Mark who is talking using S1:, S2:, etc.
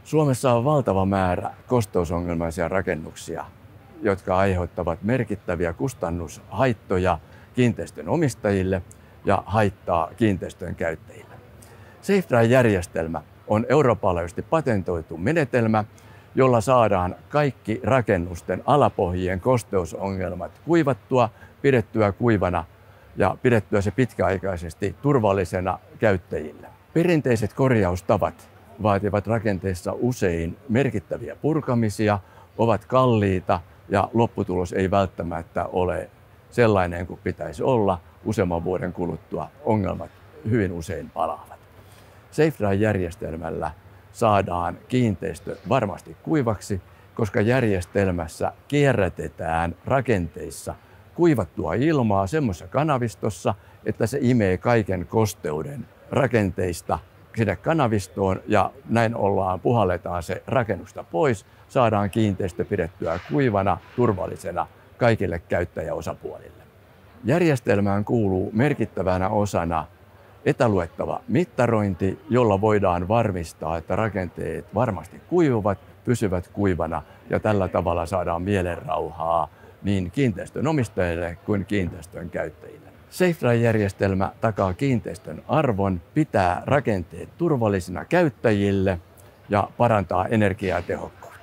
S1: Suomessa on valtava määrä kosteusongelmaisia rakennuksia, jotka aiheuttavat merkittäviä kustannushaittoja kiinteistön omistajille ja haittaa kiinteistön käyttäjille. SafeDry-järjestelmä on eurooppalaisesti patentoitu menetelmä, jolla saadaan kaikki rakennusten alapohjien kosteusongelmat kuivattua, pidettyä kuivana ja pidettyä se pitkäaikaisesti turvallisena käyttäjille. Perinteiset korjaustavat vaativat rakenteissa usein merkittäviä purkamisia, ovat kalliita ja lopputulos ei välttämättä ole sellainen kuin pitäisi olla. Useamman vuoden kuluttua ongelmat hyvin usein palaavat. SafeDry-järjestelmällä saadaan kiinteistö varmasti kuivaksi, koska järjestelmässä kierrätetään rakenteissa kuivattua ilmaa semmoisessa kanavistossa, että se imee kaiken kosteuden rakenteista sinne kanavistoon ja näin puhalletaan se rakennusta pois, saadaan kiinteistö pidettyä kuivana, turvallisena kaikille käyttäjäosapuolille. Järjestelmään kuuluu merkittävänä osana etäluettava mittarointi, jolla voidaan varmistaa, että rakenteet varmasti kuivuvat, pysyvät kuivana ja tällä tavalla saadaan mielenrauhaa niin kiinteistön omistajille kuin kiinteistön käyttäjille. SafeDry-järjestelmä takaa kiinteistön arvon, pitää rakenteet turvallisina käyttäjille ja parantaa energiatehokkuutta.